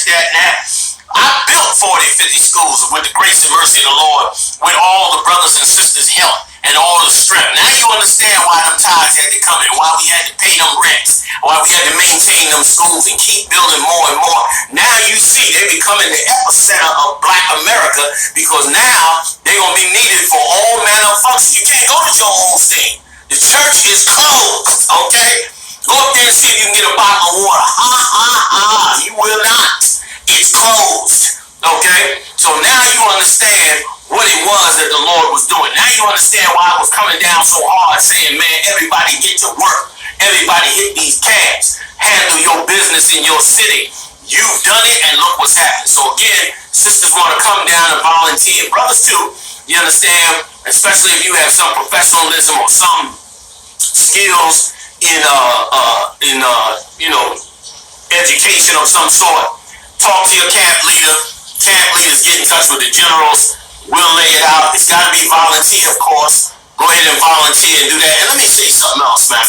that now. I built 40, 50 schools with the grace and mercy of the Lord, with all the brothers and sisters' help and all the strength. Now you understand why them tithes had to come in, why we had to pay them rents, why we had to maintain them schools and keep building more and more. Now you see they becoming the epicenter of Black America, because now they're going to be needed for all manner of functions. You can't go to Joe Osteen. The church is closed, okay? Go up there and see if you can get a bottle of water. You will not. It's closed, okay? So now you understand what it was that the Lord was doing. Now you understand why I was coming down so hard saying, man, everybody get to work. Everybody hit these cabs. Handle your business in your city. You've done it, and look what's happened. So again, sisters want to come down and volunteer. Brothers too, you understand? Especially if you have some professionalism or some skills in education of some sort. Talk to your camp leader. Camp leaders get in touch with the generals. We'll lay it out. It's got to be volunteer, of course. Go ahead and volunteer and do that. And let me say something else, man.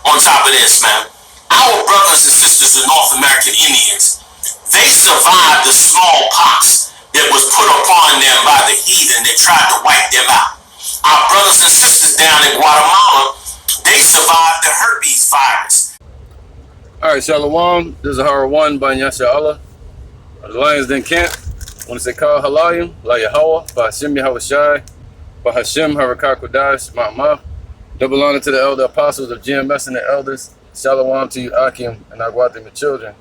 On top of this, man. Our brothers and sisters, the North American Indians, they survived the smallpox that was put upon them by the heathen that tried to wipe them out. Our brothers and sisters down in Guatemala, they survived the herpes virus. All right, Shalom. This is Hara 1 by Yasha Allah. The Lions Den Camp. I want to say Kal Halayim, La Yahweh, by Hashem Yahawashi, by Hashem Harakar Kodash, Ma'amah. Double honor to the elder apostles of GMS and the elders. Shalom to you, Akim, and Agwatim, the children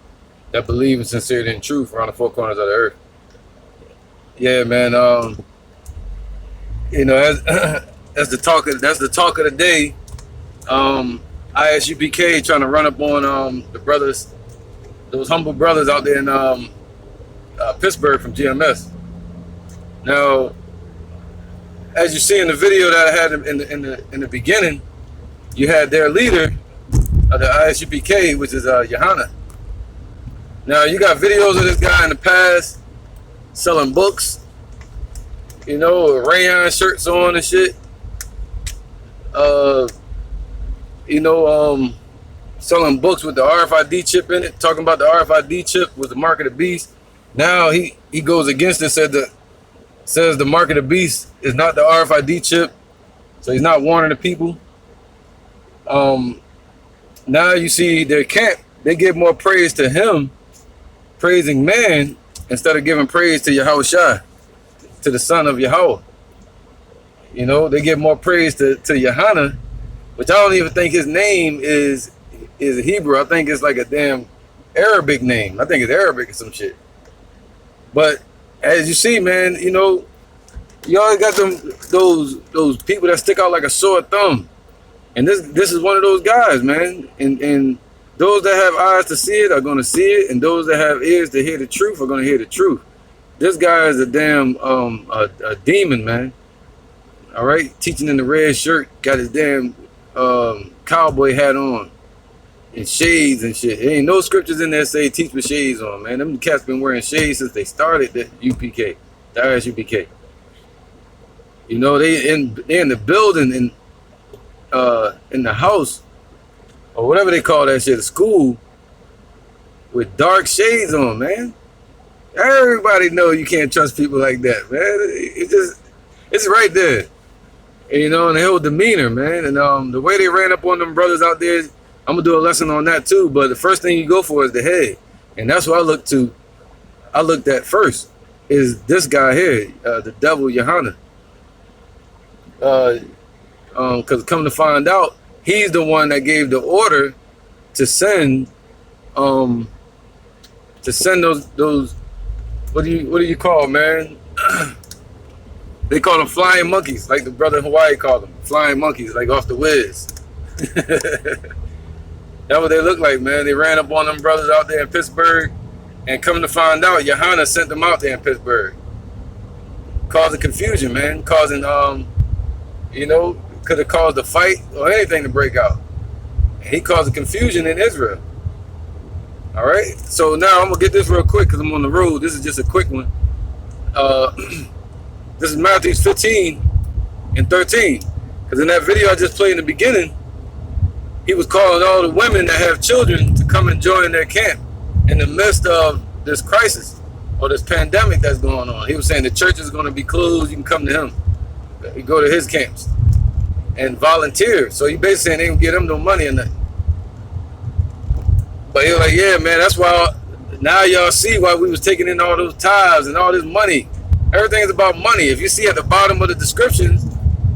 that believe in sincerity and truth around the four corners of the earth. Yeah, man. That's the talk of the day. ISUPK trying to run up on the brothers, those humble brothers out there in Pittsburgh from GMS. Now, as you see in the video that I had in the beginning, you had their leader of the ISUPK, which is Yahanna. Now you got videos of this guy in the past selling books, rayon shirts on and shit. Selling books with the RFID chip in it, talking about the RFID chip was the mark of the beast. Now he goes against it, says the mark of the beast is not the RFID chip, so he's not warning the people. Now you see their camp, they give more praise to him, praising man, instead of giving praise to Yahawashi, to the son of Yahweh. They give more praise to Yahanna, which I don't even think his name is Hebrew. I think it's like a damn Arabic name. I think it's Arabic or some shit. But as you see, man, you always got those people that stick out like a sore thumb. And this is one of those guys, man. And those that have eyes to see it are going to see it, and those that have ears to hear the truth are going to hear the truth. This guy is a damn a demon, man. All right, teaching in the red shirt, got his damn cowboy hat on and shades and shit. There ain't no scriptures in there say teach with shades on, man. Them cats been wearing shades since they started the UPK, the ISUPK. They in the building in the house or whatever they call that shit, the school, with dark shades on, man. Everybody know you can't trust people like that, man. It's right there. And the whole demeanor, man, and the way they ran up on them brothers out there, I'm gonna do a lesson on that too. But the first thing you go for is the head, and that's what I looked at first, is this guy here, the devil Yahanna. Because come to find out, he's the one that gave the order to send those what do you call, man? They call them flying monkeys, like the brother in Hawaii called them, flying monkeys, like off the whiz. That's what they look like, man. They ran up on them brothers out there in Pittsburgh, and come to find out, Yahanna sent them out there in Pittsburgh, causing confusion, man, causing could have caused a fight or anything to break out. And he caused a confusion in Israel. All right, so now I'm gonna get this real quick because I'm on the road. This is just a quick one. This is Matthew 15 and 13. Because in that video I just played in the beginning, he was calling all the women that have children to come and join their camp in the midst of this crisis or this pandemic that's going on. He was saying the church is going to be closed. You can come to him. You go to his camps and volunteer. So he basically saying they don't get him no money or nothing. But he was like, yeah, man, that's why now y'all see why we was taking in all those tithes and all this money. Everything is about money. If you see at the bottom of the descriptions,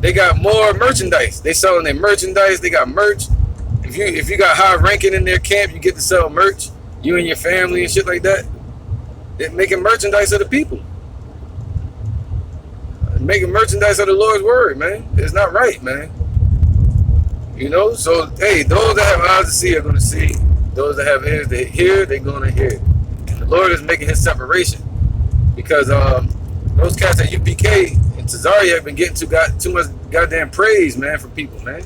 they got more merchandise. They selling their merchandise. They got merch. If you got high ranking in their camp, you get to sell merch. You and your family and shit like that. They're making merchandise of the people. Making merchandise of the Lord's word, man. It's not right, man. You know, so hey, those that have eyes to see are gonna see. Those that have ears to hear, they're gonna hear. And the Lord is making his separation. Because those cats at UPK and Tazariak been getting too much goddamn praise, man, from people, man.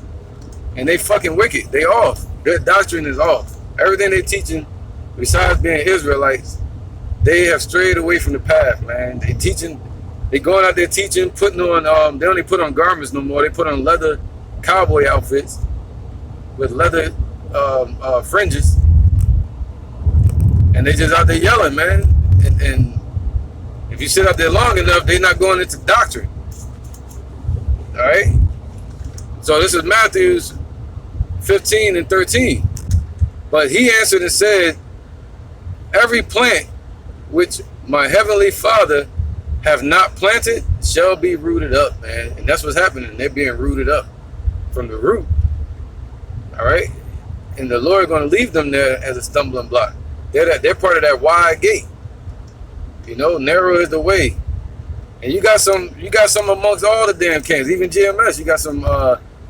And they fucking wicked. They off. Their doctrine is off. Everything they teaching, besides being Israelites, they have strayed away from the path, man. They going out there teaching, putting on, they don't even put on garments no more. They put on leather cowboy outfits with leather fringes. And they just out there yelling, man. And if you sit out there long enough, they're not going into doctrine. All right? So this is Matthew's 15 and 13. But he answered and said, every plant which my heavenly Father have not planted shall be rooted up, man. And that's what's happening. They're being rooted up from the root. All right? And the Lord is going to leave them there as a stumbling block. They're part of that wide gate. You know, narrow is the way. And you got some amongst all the damn camps, even GMS. You got some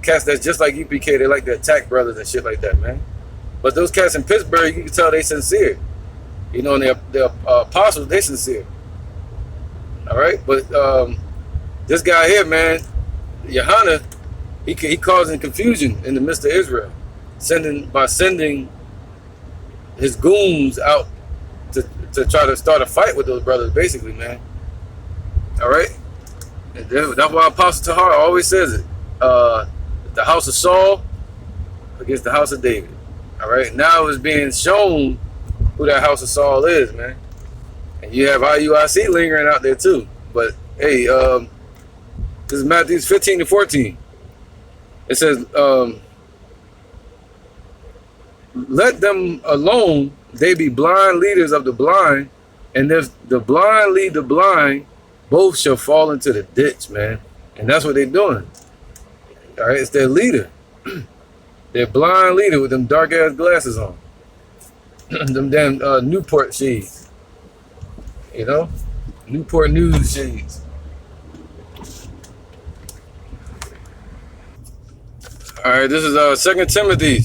cats that's just like UPK. They like to attack brothers and shit like that, man. But those cats in Pittsburgh, you can tell they sincere. You know, and the apostles, they sincere. All right, but this guy here, man, Yahanna, he causing confusion in the midst of Israel, sending his goons out to try to start a fight with those brothers, basically, man. All right, and that's why Apostle Tahar always says it: the house of Saul against the house of David. All right, now it's being shown who that house of Saul is, man. And you have IUIC lingering out there too. But hey, this is Matthew 15 to 14. It says, let them alone, they be blind leaders of the blind, and if the blind lead the blind, both shall fall into the ditch, man. And that's what they're doing. All right, it's their leader. Their blind leader with them dark ass glasses on. Them damn Newport shades. You know? Newport News shades. All right, this is 2 Timothy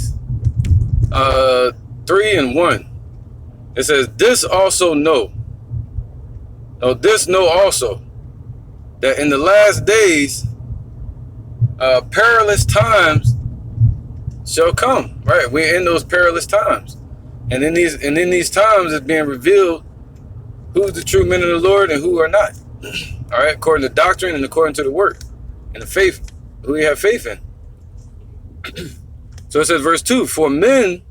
3 and 1. It says, this know also, that in the last days perilous times shall come. Right, we're in those perilous times. And in these times it's being revealed who's the true men of the Lord and who are not. All right, according to doctrine and according to the work and the faith, who we have faith in. So it says, verse 2, for men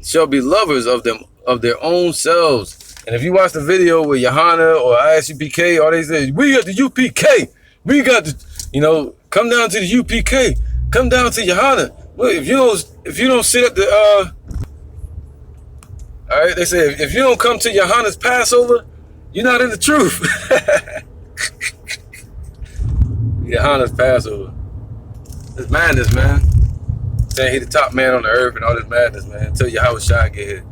shall be lovers of their own selves. And if you watch the video with Yahanna or ISUPK, all they say, we got the UPK, we got the, you know, come down to the UPK, come down to Yahanna. Well, if you don't sit at the all right, they say, if you don't come to Yahanna's Passover, you're not in the truth. Yahanna's Passover. It's madness, man. Saying he the top man on the earth and all this madness, man. Until Yahweh Shai get here.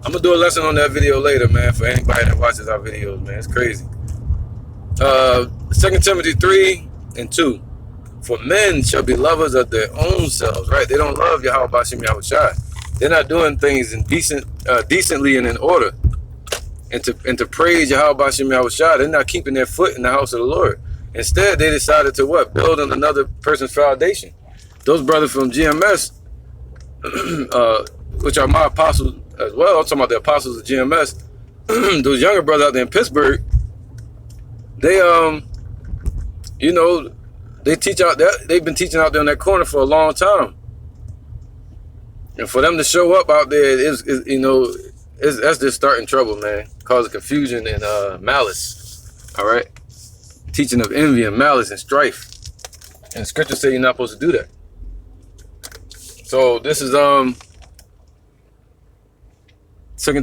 I'm going to do a lesson on that video later, man, for anybody that watches our videos, man. It's crazy. 2 Timothy 3 and 2. For men shall be lovers of their own selves, right? They don't love Yahweh Bashim Yahweh Shai. They're not doing things in decently and in order. And to praise Yahweh Bashim Yahweh Shai, they're not keeping their foot in the house of the Lord. Instead, they decided to what? Build on another person's foundation. Those brothers from GMS, which are my apostles as well, I'm talking about the apostles of GMS, those younger brothers out there in Pittsburgh, they, you know, they teach out there, they've been teaching out there in that corner for a long time. And for them to show up out there, you know, that's just starting trouble, man. Causing confusion and malice. All right, teaching of envy and malice and strife. And scripture say you're not supposed to do that. So this is 2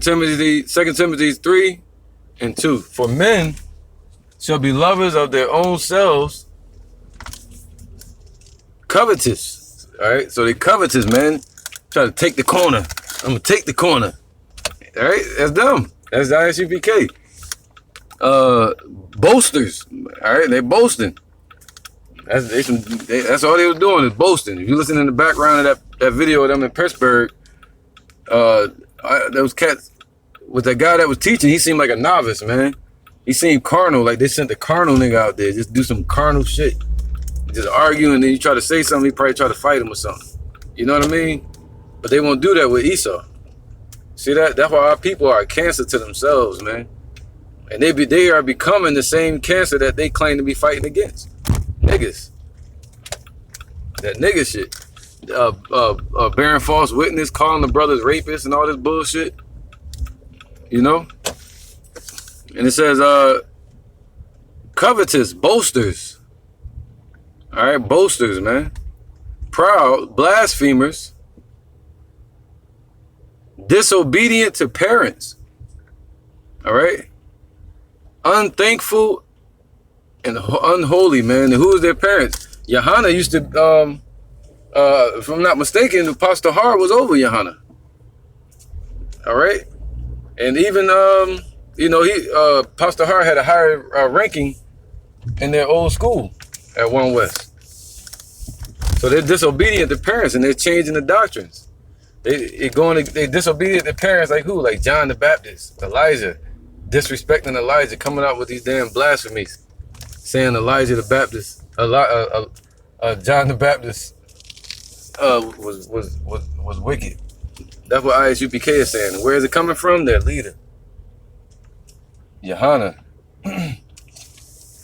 Timothy 3:2. For men shall be lovers of their own selves, covetous. All right, so they covetous, man. Try to take the corner. I'm gonna take the corner. All right, that's dumb. That's ISUPK. Boasters. All right, they boasting. That's all they was doing is boasting. If you listen in the background of that video of them in Pittsburgh, those cats with that guy that was teaching, he seemed like a novice, man. He seemed carnal, like they sent the carnal nigga out there just do some carnal shit, just argue, and then you try to say something, he probably try to fight him or something. You know what I mean? But they won't do that with Esau. See that? That's why our people are a cancer to themselves, man. And they are becoming the same cancer that they claim to be fighting against. Niggas. That nigga shit. Bearing false witness, calling the brothers rapists and all this bullshit. You know? And it says, covetous, boasters. All right, boasters, man. Proud, blasphemers. Disobedient to parents. All right? Unthankful and unholy, man. And who is their parents? Yahanna used to, if I'm not mistaken, Apostle Har was over Yahanna. All right? And even, Pastor Har had a higher ranking in their old school at One West. So they're disobedient to parents and they're changing the doctrines. They disobedient to parents like who? Like John the Baptist, Elijah, disrespecting Elijah, coming out with these damn blasphemies, saying Elijah the Baptist, John the Baptist was wicked. That's what ISUPK is saying. Where is it coming from? Their leader, Yahanna.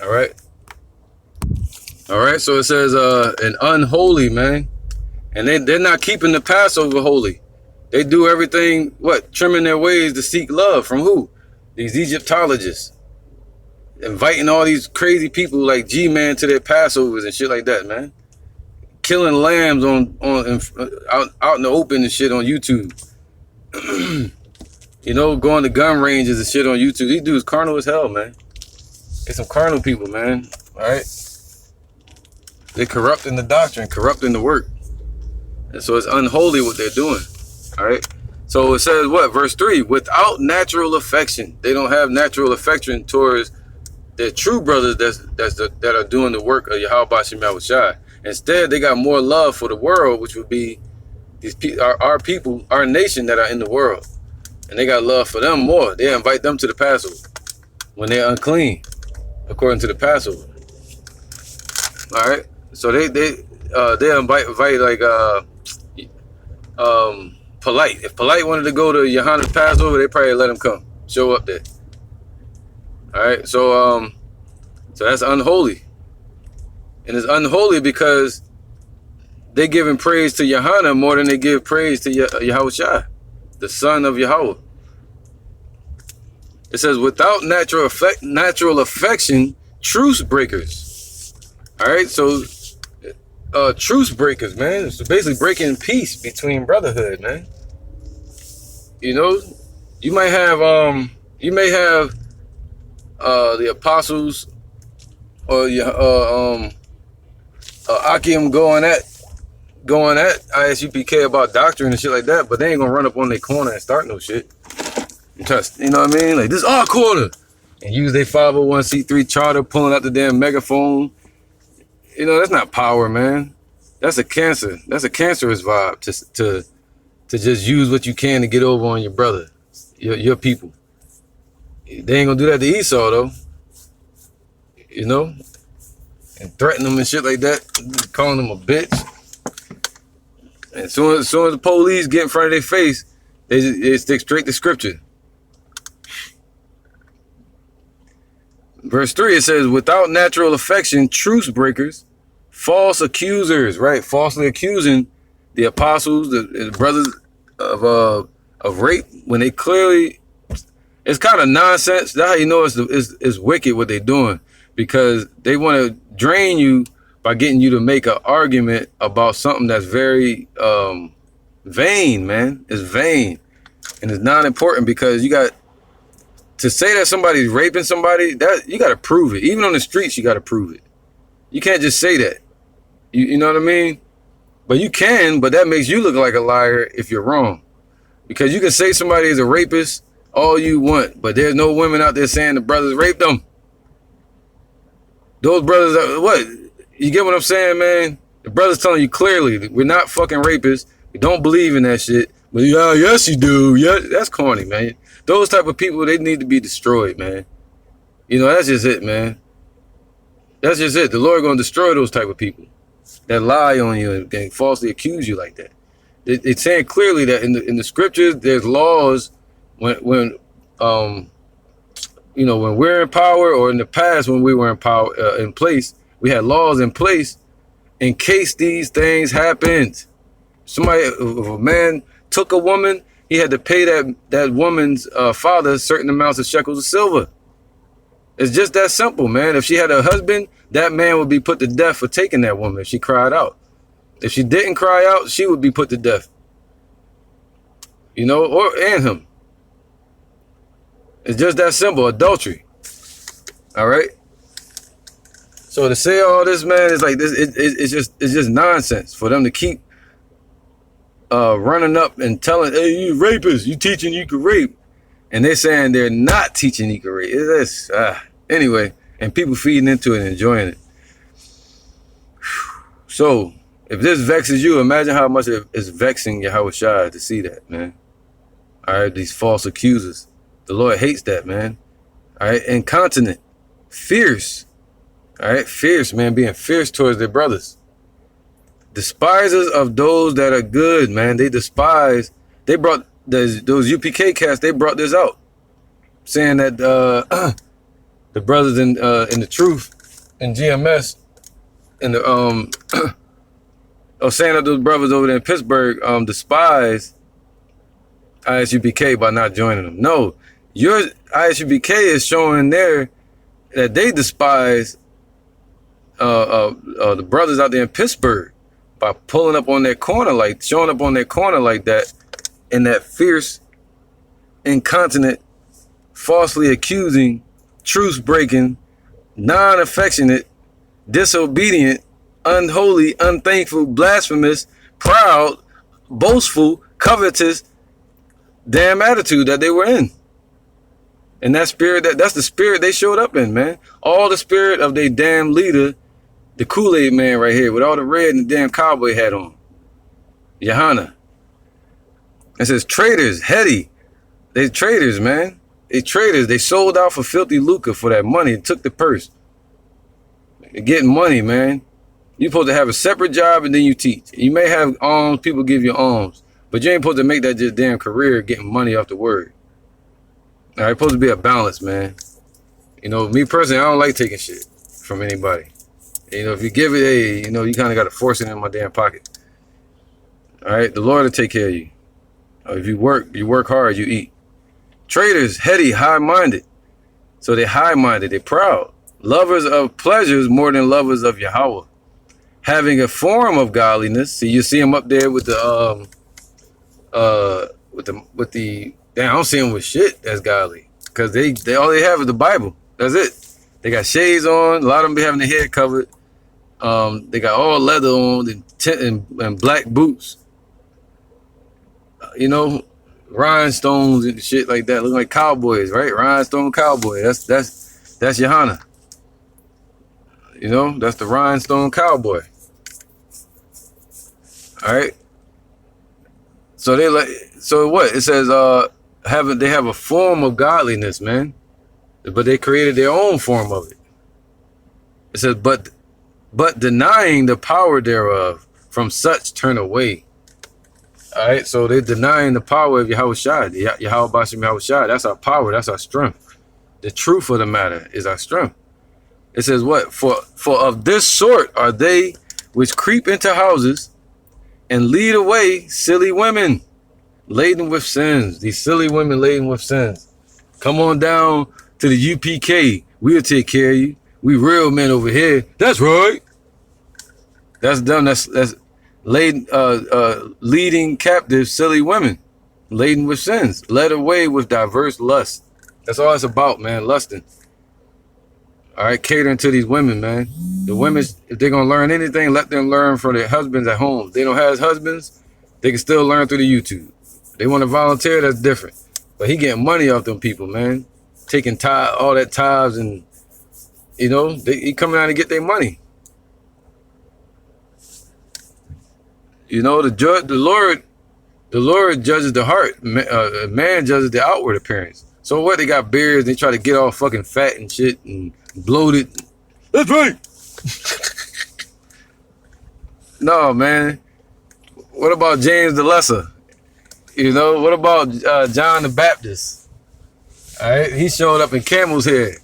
All right. So it says an unholy, man. And they're not keeping the Passover holy. They do everything, trimming their ways to seek love from who? These Egyptologists. Inviting all these crazy people like G-Man to their Passovers and shit like that, man. Killing lambs out in the open and shit on YouTube. Going to gun ranges and shit on YouTube. These dudes carnal as hell, man. They some carnal people, man. All right? They corrupting the doctrine, corrupting the work. And so it's unholy what they're doing. All right. So it says what? Verse 3, without natural affection. They don't have natural affection towards their true brothers that are doing the work of Yahweh Shai. Instead, they got more love for the world, which would be our people, our nation that are in the world. And they got love for them more. They invite them to the Passover when they're unclean, according to the Passover. All right. So they invite like Polite. If Polite wanted to go to Yahanna's Passover, they probably let him come, show up there. All right, so that's unholy, and it's unholy because they giving praise to Yahanna more than they give praise to Yahweh Shai, the son of Yahweh. It says without natural affection, truce breakers. All right, so. Truce breakers, man. So basically breaking peace between brotherhood, man. You may have the apostles or Akim going at ISUPK about doctrine and shit like that, but they ain't gonna run up on their corner and start no shit. You know what I mean? Like, this is our corner, and use their 501c3 charter, pulling out the damn megaphone. That's not power, man. That's a cancer. That's a cancerous vibe to just use what you can to get over on your brother, your people. They ain't gonna do that to Esau though. And threaten them and shit like that, calling them a bitch. And as soon as the police get in front of their face, they stick straight to scripture. Verse 3, it says, without natural affection, truce breakers, false accusers, right? Falsely accusing the apostles, the brothers of of rape when they clearly, it's kind of nonsense. That's how you know it's wicked what they're doing, because they want to drain you by getting you to make an argument about something that's very vain, man. It's vain and it's not important, because you got to say that somebody's raping somebody, that you got to prove it. Even on the streets, you got to prove it. You can't just say that. You know what I mean? But you can, but that makes you look like a liar if you're wrong. Because you can say somebody is a rapist all you want, but there's no women out there saying the brothers raped them. Those brothers are what? You get what I'm saying, man? The brothers telling you clearly, we're not fucking rapists. We don't believe in that shit. But yeah, yes you do. Yeah, that's corny, man. Those type of people, they need to be destroyed, man. You know, that's just it, man. That's just it. The Lord gonna destroy those type of people that lie on you and falsely accuse you like that. It's saying clearly that in the scriptures, there's laws when you know, when we're in power, or in the past when we were in power in place, we had laws in place in case these things happened. Somebody, if a man took a woman, he had to pay that woman's father certain amounts of shekels of silver. It's just that simple, man. If she had a husband, that man would be put to death for taking that woman if she cried out. If she didn't cry out, she would be put to death. You know, and him. It's just that simple. Adultery. All right. So to say all this, man, it's like this. It's just nonsense for them to keep running up and telling, "Hey, you rapists! You teaching you can rape," and they're saying they're not teaching you can rape. It's anyway, and people feeding into it and enjoying it. So if this vexes you, imagine how much it's vexing Yahushua to see that, man. All right, these false accusers. The Lord hates that, man. All right, incontinent, fierce. All right, fierce, man, being fierce towards their brothers. Despisers of those that are good, man. They despise. They brought those UPK cats. They brought this out, saying that the brothers in the truth in GMS and the saying that those brothers over there in Pittsburgh despise ISUPK by not joining them. No, your ISUPK is showing there that they despise the brothers out there in Pittsburgh by pulling up on their corner, like showing up on their corner like that, in that fierce, incontinent, falsely accusing, truce-breaking, non-affectionate, disobedient, unholy, unthankful, blasphemous, proud, boastful, covetous, damn attitude that they were in. And that spirit, that's the spirit they showed up in, man. All the spirit of their damn leader, the Kool-Aid man right here with all the red and the damn cowboy hat on. Yahanna. It says traitors, heady. They traitors, man. They traitors. They sold out for filthy lucre for that money and took the purse. They're getting money, man. You're supposed to have a separate job and then you teach. You may have alms, people give you alms, but you ain't supposed to make that just damn career getting money off the word. All right, supposed to be a balance, man. You know, me personally, I don't like taking shit from anybody. You know, if you give it, hey, you know, you kind of got to force it in my damn pocket. All right, the Lord will take care of you. If you work hard, you eat. Traitors, heady, high-minded. So they're high-minded, they're proud. Lovers of pleasures more than lovers of Yahweh. Having a form of godliness. See, you see them up there with the damn, I don't see them with shit that's godly, because they all they have is the Bible. That's it. They got shades on. A lot of them be having their head covered. They got all leather on and black boots. You know, rhinestones and shit like that, looking like cowboys, right? Rhinestone cowboy. That's Yahanna. You know, that's the rhinestone cowboy. All right. So what? It says they have a form of godliness, man. But they created their own form of it. It says, but denying the power thereof, from such turn away. All right, so they're denying the power of Yahushua, Yahweh Bashim Yahushua. That's our power. That's our strength. The truth of the matter is our strength. It says what? For of this sort are they which creep into houses and lead away silly women. laden with sins. These silly women laden with sins. Come on down to the UPK. We'll take care of you. We real men over here. That's right. That's them. That's laden, leading captive silly women, laden with sins, led away with diverse lusts. That's all it's about, man. Lusting. All right, catering to these women, man. The women, if they're gonna learn anything, let them learn from their husbands at home. If they don't have husbands, they can still learn through the YouTube. If they want to volunteer, that's different. But he getting money off them people, man. Taking all that tithes, and he coming out to get their money. The Lord judges the heart. Man judges the outward appearance. So what? They got beards. They try to get all fucking fat and shit and bloated. That's right. No, man. What about James the Lesser? What about John the Baptist? All right, he showed up in camel's hair.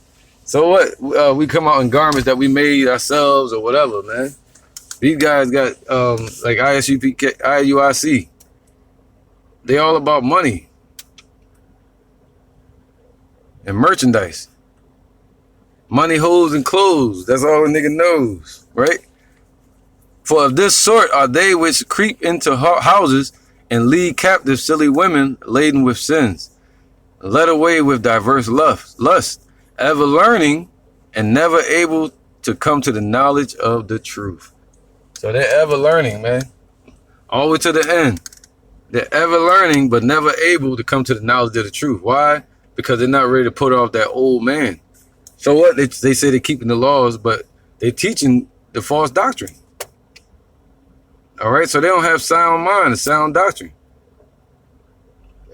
So what? We come out in garments that we made ourselves or whatever, man. These guys got like IUIC. They all about money and merchandise. Money, hoes, and clothes. That's all a nigga knows, right? For of this sort are they which creep into houses and lead captive silly women laden with sins, led away with diverse lust, ever learning and never able to come to the knowledge of the truth. So they're ever learning, man. All the way to the end. They're ever learning, but never able to come to the knowledge of the truth. Why? Because they're not ready to put off that old man. So what? They say they're keeping the laws, but they're teaching the false doctrine. All right? So they don't have sound mind and sound doctrine.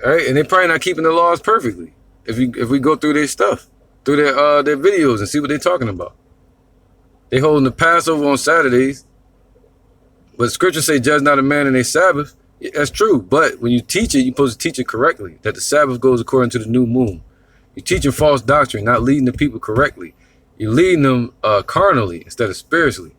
All right? And they're probably not keeping the laws perfectly. If we go through their stuff, through their videos and see what they're talking about. They holding the Passover on Saturdays. But scripture say, judge not a man in a Sabbath. Yeah, that's true. But when you teach it, you're supposed to teach it correctly. That the Sabbath goes according to the new moon. You're teaching false doctrine, not leading the people correctly. You're leading them carnally instead of spiritually.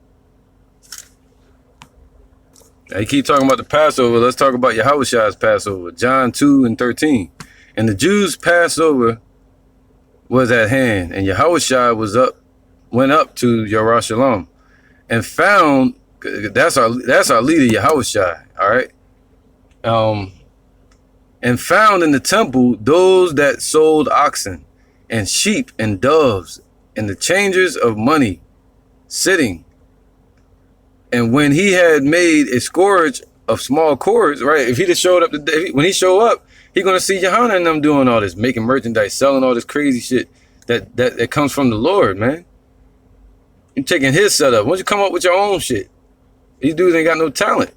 Now you keep talking about the Passover. Let's talk about Yahushua's Passover. John 2:13. And the Jews' Passover was at hand, and Yahushua went up to Jerusalem and found, that's our leader, Yahushua, all right? And found in the temple those that sold oxen and sheep and doves and the changers of money sitting. And when he had made a scourge of small cords, right? If he just showed up today, when he show up, he gonna see Yahanna and them doing all this, making merchandise, selling all this crazy shit that comes from the Lord, man. You're taking his setup. Why don't you come up with your own shit? These dudes ain't got no talent.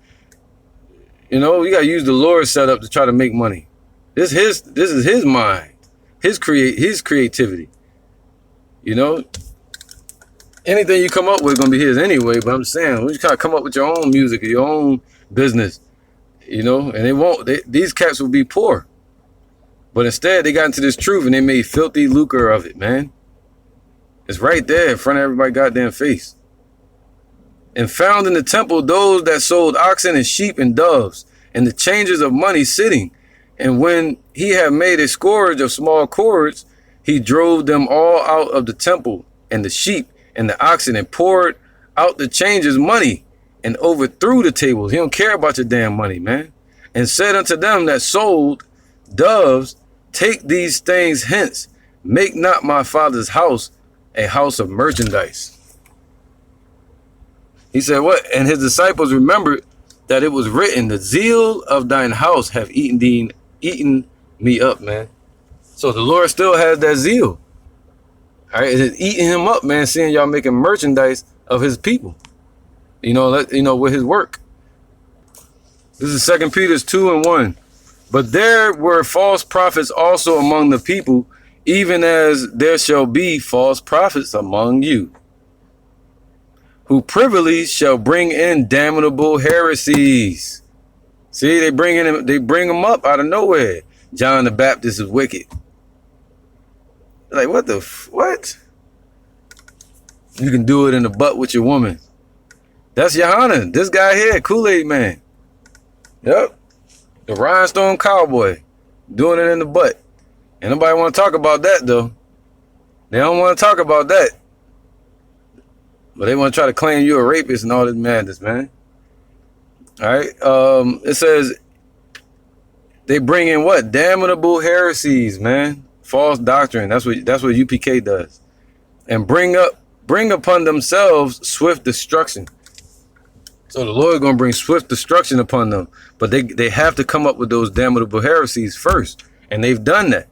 You gotta use the Lord's setup to try to make money. This is his mind, his creativity. Anything you come up with is gonna be his anyway. But I'm saying, when you kind of come up with your own music or your own business, and they won't. These cats will be poor. But instead, they got into this truth and they made filthy lucre of it, man. It's right there in front of everybody's goddamn face. And found in the temple those that sold oxen and sheep and doves, and the changers of money sitting. And when he had made a scourge of small cords, he drove them all out of the temple, and the sheep and the oxen, and poured out the changers' money, and overthrew the tables. He don't care about your damn money, man. And said unto them that sold doves, take these things hence. Make not my father's house a house of merchandise. He said, what? And his disciples remembered that it was written, the zeal of thine house have eaten me up, man. So the Lord still has that zeal. All right, it's eating him up, man, seeing y'all making merchandise of his people. With his work. This is 2 Peter 2:1. But there were false prophets also among the people, even as there shall be false prophets among you, who privily shall bring in damnable heresies. See, they bring them up out of nowhere. John the Baptist is wicked. Like, what? You can do it in the butt with your woman. That's Yahanna. This guy here, Kool-Aid man. Yep. The rhinestone cowboy doing it in the butt. And nobody want to talk about that though. They don't want to talk about that. But they want to try to claim you a rapist and all this madness, man. All right. It says they bring in what? Damnable heresies, man. False doctrine. That's what UPK does. And bring upon themselves swift destruction. So the Lord is going to bring swift destruction upon them. But they have to come up with those damnable heresies first. And they've done that.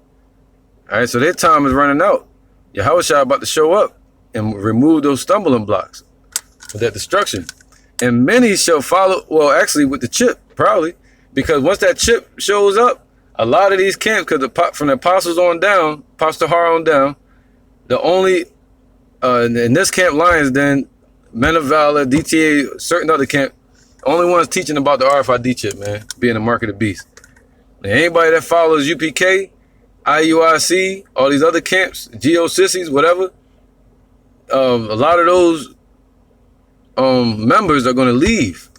All right, so their time is running out. Yahushua about to show up and remove those stumbling blocks with that destruction. And many shall follow, well, actually with the chip, probably. Because once that chip shows up, a lot of these camps, because from the apostles on down, Apostle Har on down, the only, in this camp Lions, then Men of Valor, DTA, certain other camp, only ones teaching about the RFID chip, man, being the mark of the beast. And anybody that follows UPK, IUIC, all these other camps, GO Sissies, whatever, a lot of those members are going to leave.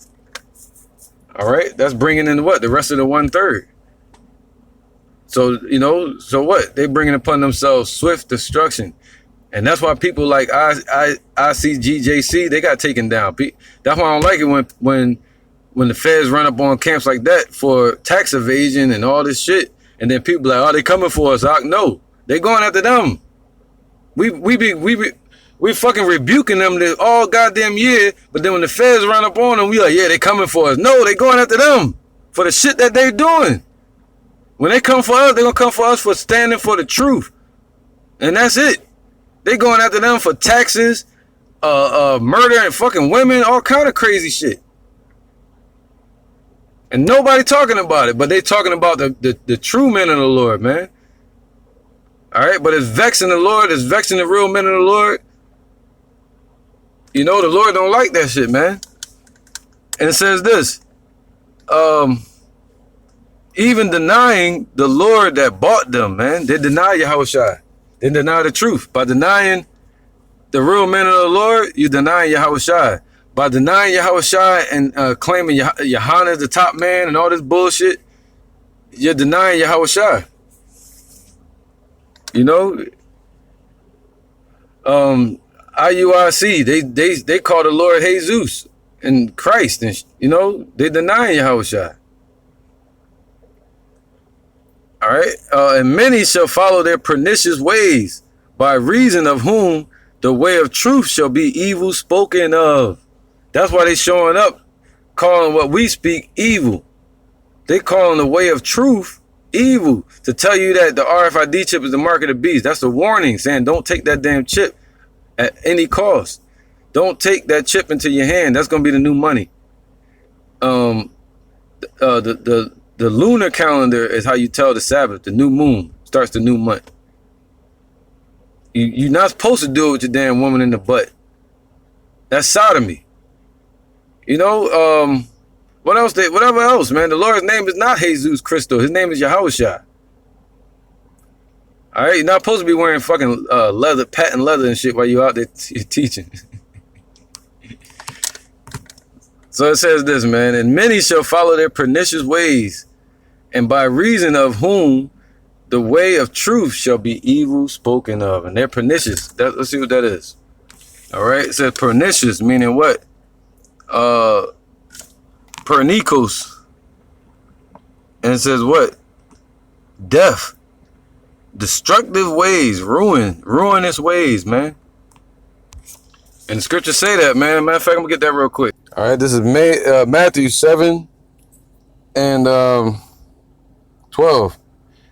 All right, that's bringing in what? The rest of the 1/3. So, so what? They bringing upon themselves swift destruction. And that's why people like ICGJC, they got taken down. That's why I don't like it when the feds run up on camps like that for tax evasion and all this shit. And then people like, oh, they coming for us. No, they going after them. We fucking rebuking them all goddamn year. But then when the feds run up on them, we like, yeah, they coming for us. No, they going after them for the shit that they doing. When they come for us, they gonna come for us for standing for the truth. And that's it. They going after them for taxes, murder and fucking women, all kind of crazy shit. And nobody talking about it, but they talking about the true men of the Lord, man. All right, but it's vexing the Lord, it's vexing the real men of the Lord. The Lord don't like that shit, man. And it says this, even denying the Lord that bought them, man. They deny Yahushua. They deny the truth. By denying the real men of the Lord, you deny Yahushua. By denying Yahushua and claiming Yahanna is the top man and all this bullshit, you're denying Yahushua. IUIC, they call the Lord Jesus and Christ, and they deny Yahushua. All right, and many shall follow their pernicious ways, by reason of whom the way of truth shall be evil spoken of. That's why they showing up, calling what we speak evil. They calling the way of truth evil, to tell you that the RFID chip is the mark of the beast. That's a warning, saying don't take that damn chip at any cost. Don't take that chip into your hand. That's gonna be the new money. The lunar calendar is how you tell the Sabbath. The new moon starts the new month. You're not supposed to do it with your damn woman in the butt. That's sodomy. Whatever else, man. The Lord's name is not Jesus Christo. His name is Yahushua. All right, you're not supposed to be wearing fucking leather, patent leather and shit while you're out there teaching. So it says this, man, and many shall follow their pernicious ways, and by reason of whom the way of truth shall be evil spoken of. And they're pernicious. Let's see what that is. All right, it says pernicious, meaning what? Pernicos. And it says what? Death. Destructive ways, ruinous ways, man. And the scriptures say that, man. Matter of fact, I'm gonna get that real quick. All right, this is Matthew 7 and 12.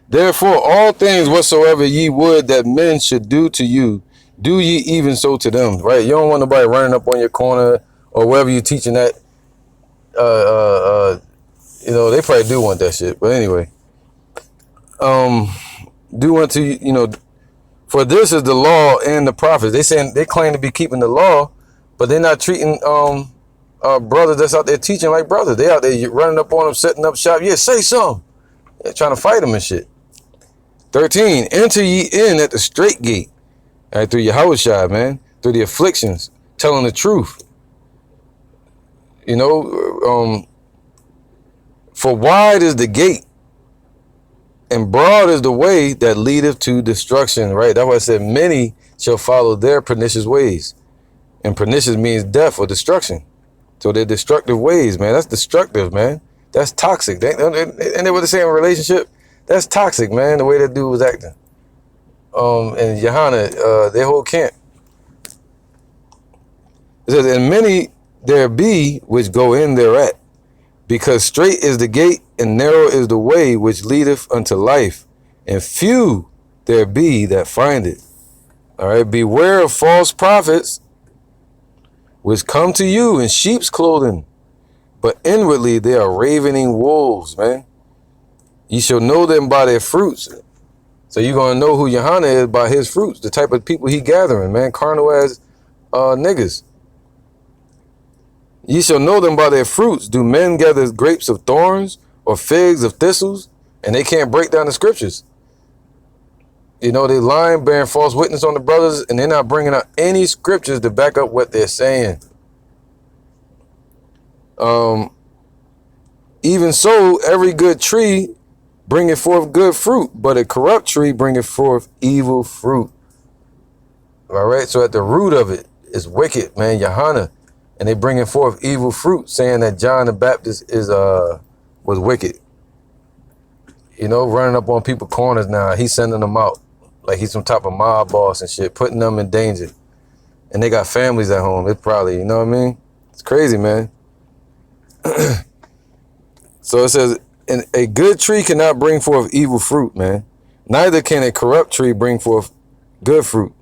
Therefore, all things whatsoever ye would that men should do to you, do ye even so to them. Right? You don't want nobody running up on your corner or wherever you're teaching that. They probably do want that shit. But anyway, do unto for this is the law and the prophets. They claim to be keeping the law, but they're not treating brothers that's out there teaching like brothers. They out there running up on them, setting up shop. Yeah, say something. They're trying to fight them and shit. 13. Enter ye in at the straight gate. All right, through Yahushua, man. Through the afflictions, telling the truth. For wide is the gate, and broad is the way that leadeth to destruction, right? That's why I said many shall follow their pernicious ways. And pernicious means death or destruction. So they're destructive ways, man. That's destructive, man. That's toxic. And they were the same relationship. That's toxic, man, the way that dude was acting. And Yahanna, their whole camp. It says, and many there be which go in thereat, because straight is the gate and narrow is the way which leadeth unto life, and few there be that find it. All right, beware of false prophets, which come to you in sheep's clothing, but inwardly they are ravening wolves, man. You shall know them by their fruits. So you're going to know who Yahanna is by his fruits, the type of people he gathering, man, carnal as niggas. Ye shall know them by their fruits. Do men gather grapes of thorns or figs of thistles? And they can't break down the scriptures. You know, they lying, bearing false witness on the brothers, and they're not bringing out any scriptures to back up what they're saying. Even so, every good tree bringeth forth good fruit, but a corrupt tree bringeth forth evil fruit. All right, so at the root of it is wicked, man, Yahanna, and they bringing forth evil fruit, saying that John the Baptist was wicked. You know, running up on people's corners now. He's sending them out like he's some type of mob boss and shit, putting them in danger. And they got families at home. It's probably, you know what I mean? It's crazy, man. So it says, and a good tree cannot bring forth evil fruit, man. Neither can a corrupt tree bring forth good fruit.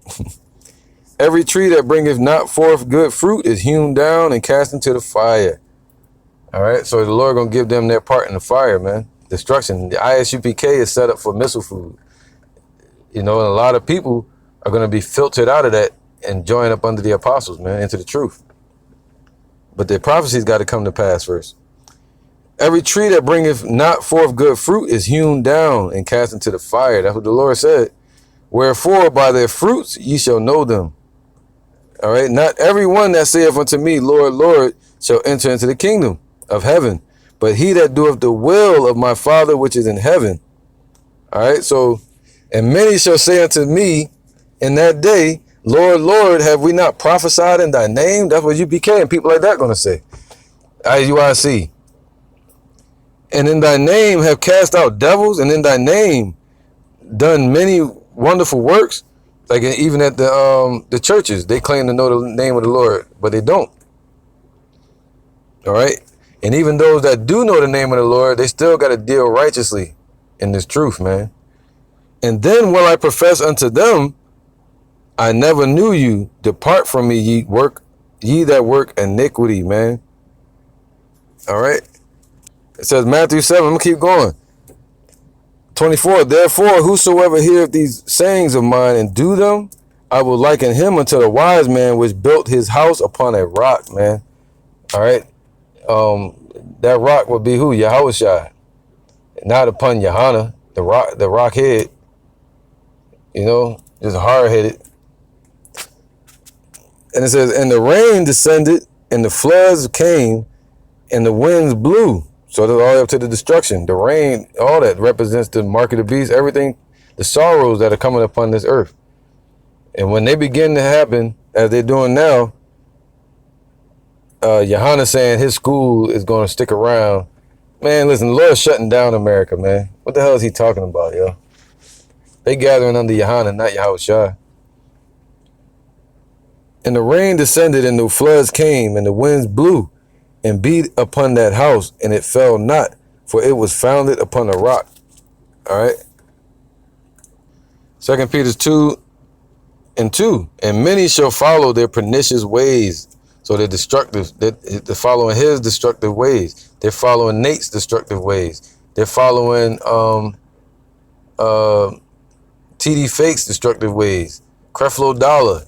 Every tree that bringeth not forth good fruit is hewn down and cast into the fire. All right, so the Lord gonna give them their part in the fire, man. Destruction. The ISUPK is set up for missile food. You know, and a lot of people are gonna be filtered out of that and join up under the apostles, man, into the truth. But the prophecies got to come to pass first. Every tree that bringeth not forth good fruit is hewn down and cast into the fire. That's what the Lord said. Wherefore by their fruits ye shall know them. All right. Not every one that saith unto me, Lord, Lord, shall enter into the kingdom of heaven, but he that doeth the will of my Father which is in heaven. All right. So, and many shall say unto me in that day, Lord, Lord, have we not prophesied in thy name? That's what you became. People like that going to say. IUIC. And in thy name have cast out devils, and in thy name done many wonderful works. Like even at the churches, they claim to know the name of the Lord, but they don't. All right. And even those that do know the name of the Lord, they still got to deal righteously in this truth, man. And then will I profess unto them, I never knew you. Depart from me, ye that work iniquity, man. All right. It says Matthew 7. I'm gonna keep going. 24. Therefore, whosoever heareth these sayings of mine and do them, I will liken him unto the wise man which built his house upon a rock, man. All right. That rock would be who? Yahushua. Not upon Yahanna, the rock head. You know, just hard headed. And it says, and the rain descended, and the floods came, and the winds blew. So that's all the way up to the destruction. The rain, all that represents the mark of the beast, everything, the sorrows that are coming upon this earth. And when they begin to happen, as they're doing now, Yahanna saying his school is going to stick around. Man, listen, the Lord's shutting down America, man. What the hell is he talking about, yo? They gathering under Yahanna, not Yahushua. And the rain descended, and the floods came, and the winds blew, and beat upon that house, and it fell not, for it was founded upon a rock. All right. 2 Peter 2:2. And many shall follow their pernicious ways. So they're destructive. They're following his destructive ways. They're following Nate's destructive ways. They're following TD Fake's destructive ways. Creflo Dollar.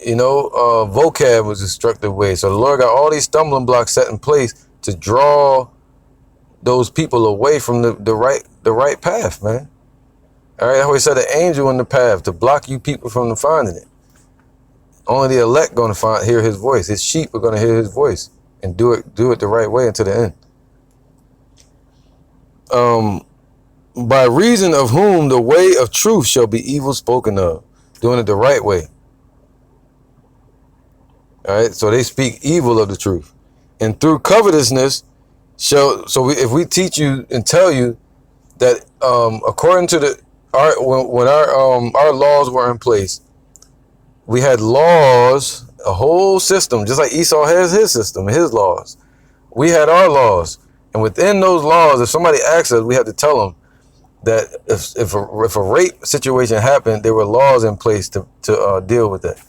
You know, vocab was destructive ways. So the Lord got all these stumbling blocks set in place to draw those people away from the right path, man. All right, that's why he said an angel in the path to block you people from finding it. Only the elect going to hear his voice. His sheep are going to hear his voice and do it the right way until the end. By reason of whom the way of truth shall be evil spoken of, doing it the right way. All right, so they speak evil of the truth, and through covetousness if we teach you and tell you that according to when our laws were in place, we had laws, a whole system, just like Esau has his system, his laws. We had our laws, and within those laws, if somebody asks us, we have to tell them that if a rape situation happened, there were laws in place to deal with that.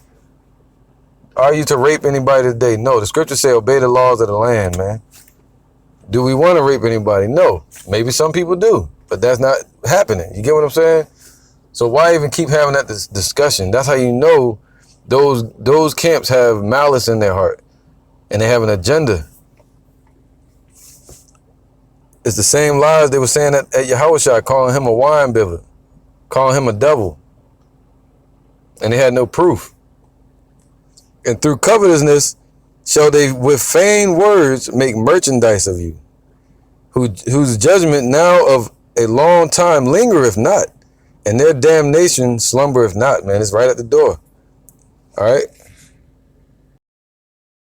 Are you to rape anybody today? No. The scriptures say obey the laws of the land, man. Do we want to rape anybody? No. Maybe some people do, but that's not happening. You get what I'm saying? So why even keep having that discussion? That's how you know those camps have malice in their heart, and they have an agenda. It's the same lies they were saying at Yahushua, calling him a wine bibber, calling him a devil, and they had no proof. And through covetousness shall they with feigned words make merchandise of you, whose judgment now of a long time lingereth not, and their damnation slumbereth not, man. It's right at the door. All right?